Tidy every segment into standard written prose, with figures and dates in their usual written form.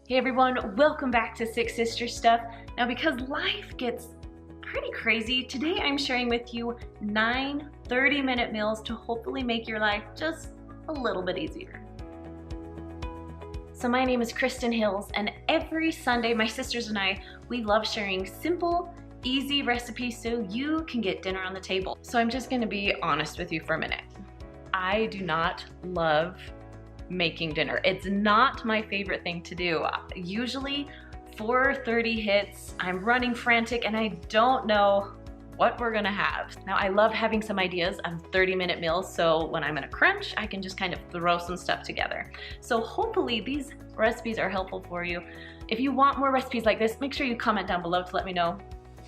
Hey everyone, welcome back to Six Sister Stuff. Now because life gets pretty crazy, today I'm sharing with you 9 30-minute meals to hopefully make your life just a little bit easier. So my name is Kristen Hills, and every Sunday my sisters and I, we love sharing simple, easy recipes so you can get dinner on the table. So I'm just gonna be honest with you for a minute. I do not love making dinner. It's not my favorite thing to do. Usually 4:30 hits, I'm running frantic and I don't know what we're gonna have. Now I love having some ideas of 30-minute meals, so when I'm in a crunch, I can just kind of throw some stuff together. So hopefully these recipes are helpful for you. If you want more recipes like this, make sure you comment down below to let me know.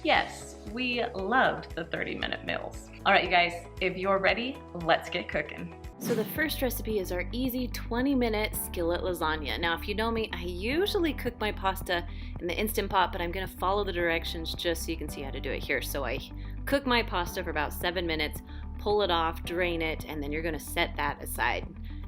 Yes, we loved the 30-minute meals. All right, you guys, if you're ready, let's get cooking. So the first recipe is our easy 20-minute skillet lasagna. Now, if you know me, I usually cook my pasta in the Instant Pot, but I'm gonna follow the directions just so you can see how to do it here. So I cook my pasta for about 7 minutes, pull it off, drain it, and then you're gonna set that aside.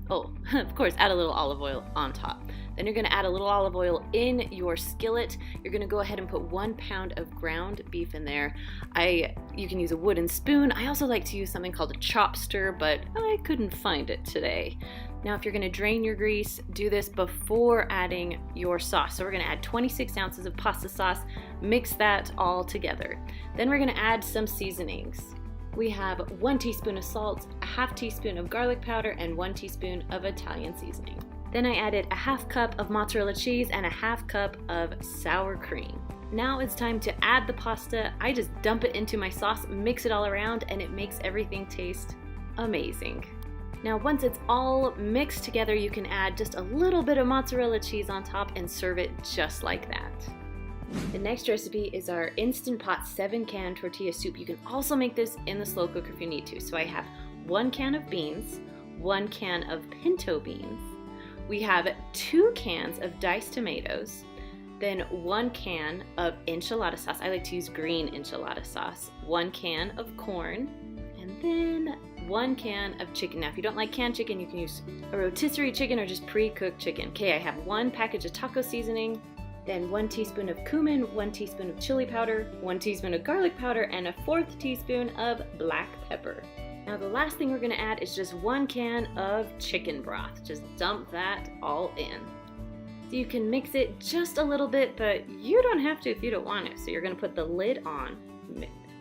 Oh, of course, add a little olive oil on top. Then you're gonna add a little olive oil in your skillet. You're gonna go ahead and put 1 pound of ground beef in there. You can use a wooden spoon. I also like to use something called a chopster, but I couldn't find it today. Now, if you're gonna drain your grease, do this before adding your sauce. So we're gonna add 26 ounces of pasta sauce, mix that all together. Then we're gonna add some seasonings. We have 1 teaspoon of salt, a half teaspoon of garlic powder, and 1 teaspoon of Italian seasoning. Then I added a half cup of mozzarella cheese and a half cup of sour cream. Now it's time to add the pasta. I just dump it into my sauce, mix it all around, and it makes everything taste amazing. Now once it's all mixed together, you can add just a little bit of mozzarella cheese on top and serve it just like that. The next recipe is our Instant Pot 7-can tortilla soup. You can also make this in the slow cooker if you need to. So I have 1 can of beans, 1 can of pinto beans. We have 2 cans of diced tomatoes, then 1 can of enchilada sauce. I like to use green enchilada sauce, 1 can of corn, and then 1 can of chicken. Now, if you don't like canned chicken, you can use a rotisserie chicken or just pre-cooked chicken. Okay, I have 1 package of taco seasoning, then 1 teaspoon of cumin, 1 teaspoon of chili powder, 1 teaspoon of garlic powder, and a 1/4 teaspoon of black pepper. Now the last thing we're gonna add is just 1 can of chicken broth. Just dump that all in. So you can mix it just a little bit, but you don't have to if you don't want it. So you're gonna put the lid on.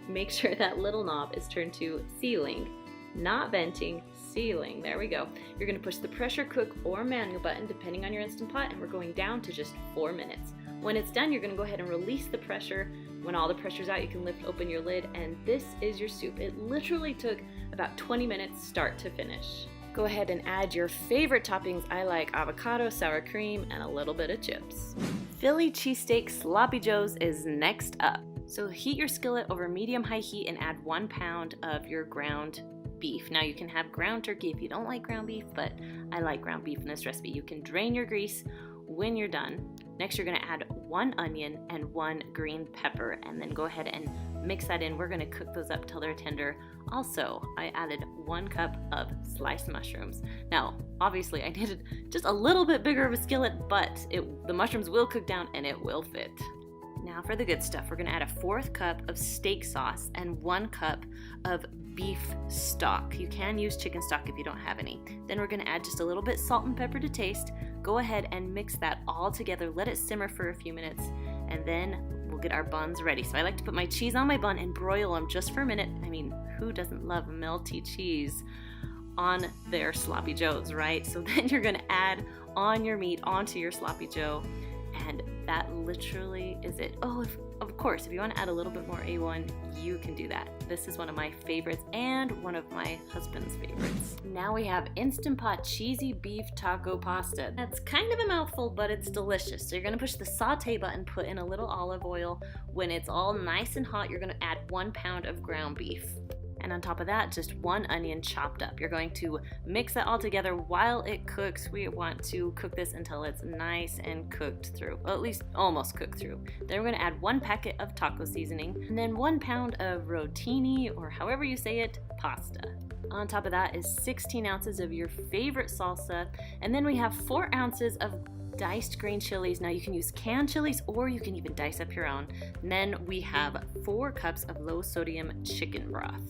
Make sure that little knob is turned to sealing, not venting, sealing. There we go. You're gonna push the pressure cook or manual button depending on your Instant Pot, and we're going down to just 4 minutes. When it's done, you're gonna go ahead and release the pressure. When all the pressure's out, you can lift open your lid, and this is your soup. It literally took about 20 minutes start to finish. Go ahead and add your favorite toppings. I like avocado, sour cream, and a little bit of chips. Philly cheesesteak sloppy joes is next up. So heat your skillet over medium-high heat and add 1 pound of your ground beef. Now you can have ground turkey if you don't like ground beef, but I like ground beef in this recipe. You can drain your grease when you're done. Next, you're gonna add 1 onion and 1 green pepper, and then go ahead and mix that in. We're gonna cook those up till they're tender. Also, I added 1 cup of sliced mushrooms. Now, obviously I needed just a little bit bigger of a skillet, but the mushrooms will cook down and it will fit. Now for the good stuff, we're gonna add a 1/4 cup of steak sauce and 1 cup of beef stock. You can use chicken stock if you don't have any. Then we're gonna add just a little bit salt and pepper to taste. Go ahead and mix that all together. Let it simmer for a few minutes, and then we'll get our buns ready. So I like to put my cheese on my bun and broil them just for a minute. I mean, who doesn't love melty cheese on their sloppy joes, right? So then you're gonna add on your meat onto your sloppy joe, and that literally is it. Oh, of course, if you want to add a little bit more A1, you can do that. This is one of my favorites and one of my husband's favorites. Now we have Instant Pot cheesy beef taco pasta. That's kind of a mouthful, but it's delicious. So you're gonna push the saute button, put in a little olive oil. When it's all nice and hot, you're gonna add 1 pound of ground beef. And on top of that, just 1 onion chopped up. You're going to mix that all together while it cooks. We want to cook this until it's nice and cooked through, well, at least almost cooked through. Then we're gonna add 1 packet of taco seasoning, and then 1 pound of rotini, or however you say it, pasta. On top of that is 16 ounces of your favorite salsa, and then we have 4 ounces of diced green chilies. Now you can use canned chilies or you can even dice up your own. And then we have 4 cups of low sodium chicken broth.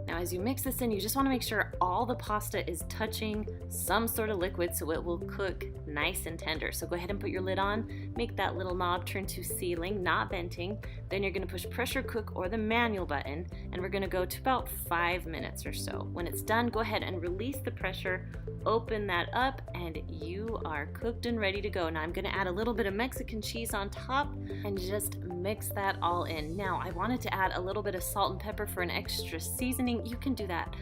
Now as you mix this in, you just want to make sure all the pasta is touching some sort of liquid so it will cook nice and tender. So go ahead and put your lid on, make that little knob turn to sealing, not venting. Then you're going to push pressure cook or the manual button, and we're going to go to about 5 minutes or so. When it's done, go ahead and release the pressure, open that up, and you are cooked and ready to go. Now I'm going to add a little bit of Mexican cheese on top and just mix that all in. Now I wanted to add a little bit of salt and pepper for an extra seasoning. You can do that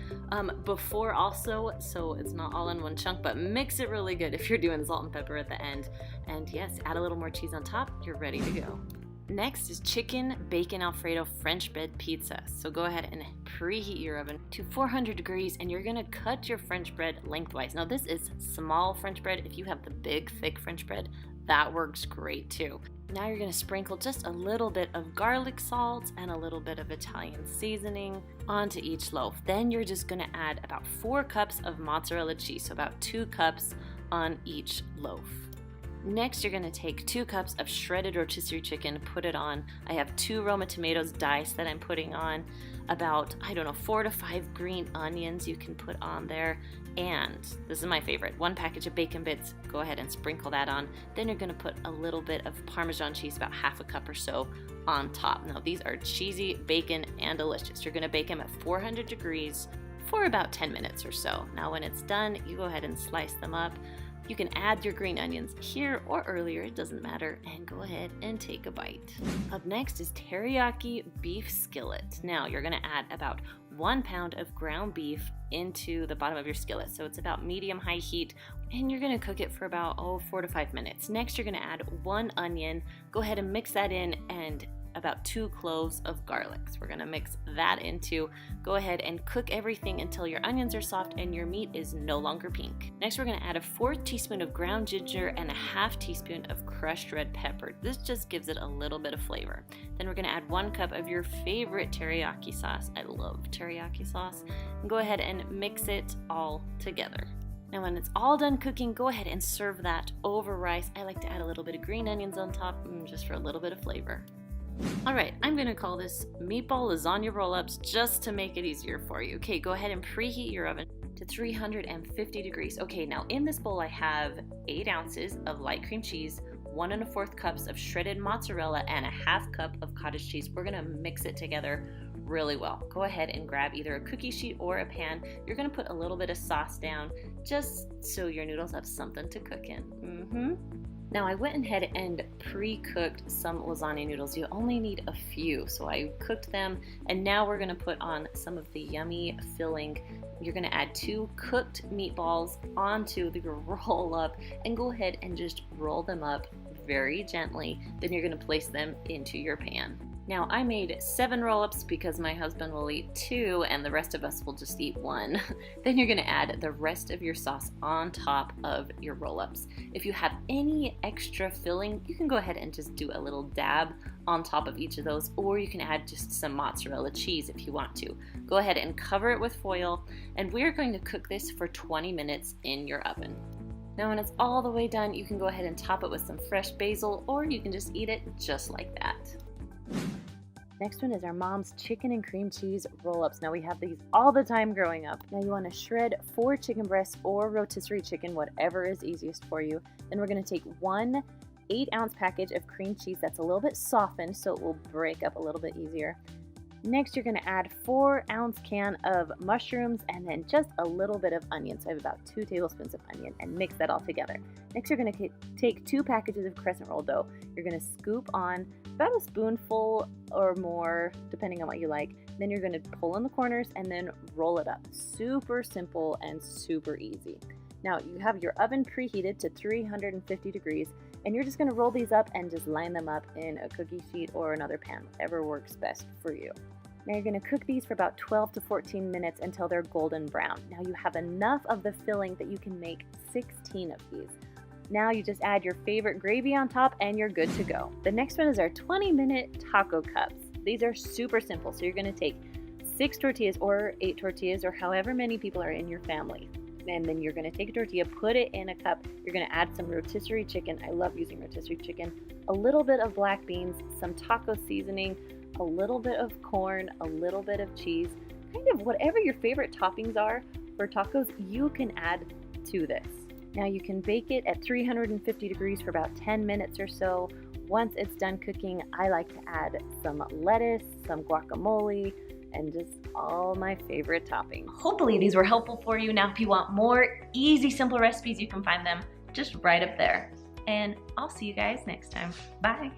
before also, so it's not all in one chunk, but mix it really good if you're doing salt and pepper at the end. And yes, add a little more cheese on top, you're ready to go. Next is chicken bacon Alfredo French bread pizza. So go ahead and preheat your oven to 400 degrees and you're gonna cut your French bread lengthwise. Now this is small French bread. If you have the big thick French bread, that works great too. Now you're gonna sprinkle just a little bit of garlic salt and a little bit of Italian seasoning onto each loaf. Then you're just gonna add about 4 cups of mozzarella cheese, so about 2 cups on each loaf. Next, you're gonna take 2 cups of shredded rotisserie chicken, put it on. I have 2 Roma tomatoes diced that I'm putting on, about, 4 to 5 green onions you can put on there, and this is my favorite, 1 package of bacon bits. Go ahead and sprinkle that on. Then you're gonna put a little bit of Parmesan cheese, about half a cup or so, on top. Now these are cheesy, bacon, and delicious. You're gonna bake them at 400 degrees for about 10 minutes or so. Now when it's done, you go ahead and slice them up. You can add your green onions here or earlier, it doesn't matter, and go ahead and take a bite. Up next is teriyaki beef skillet. Now you're gonna add about 1 pound of ground beef into the bottom of your skillet. So it's about medium-high heat, and you're gonna cook it for about 4 to 5 minutes. Next, you're gonna add 1 onion. Go ahead and mix that in, and about 2 cloves of garlic. So we're gonna mix that into. Go ahead and cook everything until your onions are soft and your meat is no longer pink. Next, we're gonna add a 1/4 teaspoon of ground ginger and a 1/2 teaspoon of crushed red pepper. This just gives it a little bit of flavor. Then we're gonna add 1 cup of your favorite teriyaki sauce. I love teriyaki sauce. And go ahead and mix it all together. Now when it's all done cooking, go ahead and serve that over rice. I like to add a little bit of green onions on top, just for a little bit of flavor. Alright, I'm going to call this meatball lasagna roll-ups just to make it easier for you. Okay, go ahead and preheat your oven to 350 degrees. Okay, now in this bowl I have 8 ounces of light cream cheese, 1 1/4 cups of shredded mozzarella, and a 1/2 cup of cottage cheese. We're going to mix it together really well. Go ahead and grab either a cookie sheet or a pan. You're going to put a little bit of sauce down just so your noodles have something to cook in. Now I went ahead and pre-cooked some lasagna noodles. You only need a few, so I cooked them, and now we're gonna put on some of the yummy filling. You're gonna add 2 cooked meatballs onto the roll up, and go ahead and just roll them up very gently. Then you're gonna place them into your pan. Now I made 7 roll-ups because my husband will eat 2 and the rest of us will just eat 1. Then you're gonna add the rest of your sauce on top of your roll-ups. If you have any extra filling, you can go ahead and just do a little dab on top of each of those, or you can add just some mozzarella cheese if you want to. Go ahead and cover it with foil, and we're going to cook this for 20 minutes in your oven. Now when it's all the way done, you can go ahead and top it with some fresh basil, or you can just eat it just like that. Next one is our mom's chicken and cream cheese roll-ups. Now we have these all the time growing up. Now you want to shred 4 chicken breasts or rotisserie chicken, whatever is easiest for you. Then we're going to take 1 8-ounce package of cream cheese that's a little bit softened so it will break up a little bit easier. Next, you're going to add 4-ounce can of mushrooms and then just a little bit of onion. So I have about 2 tablespoons of onion, and mix that all together. Next, you're going to take 2 packages of crescent roll dough. You're going to scoop on about a spoonful or more, depending on what you like. Then you're going to pull in the corners and then roll it up. Super simple and super easy. Now you have your oven preheated to 350 degrees, and you're just going to roll these up and just line them up in a cookie sheet or another pan, whatever works best for you. Now you're going to cook these for about 12 to 14 minutes until they're golden brown. Now you have enough of the filling that you can make 16 of these. Now you just add your favorite gravy on top and you're good to go. The next one is our 20-minute taco cups. These are super simple. So you're going to take 6 tortillas or 8 tortillas or however many people are in your family. and then you're gonna take a tortilla, put it in a cup. You're gonna add some rotisserie chicken. I love using rotisserie chicken. A little bit of black beans, some taco seasoning, a little bit of corn, a little bit of cheese, kind of whatever your favorite toppings are for tacos, you can add to this. Now you can bake it at 350 degrees for about 10 minutes or so. Once it's done cooking, I like to add some lettuce, some guacamole, and just all my favorite toppings. Hopefully these were helpful for you. Now if you want more easy, simple recipes, you can find them just right up there. And I'll see you guys next time. Bye.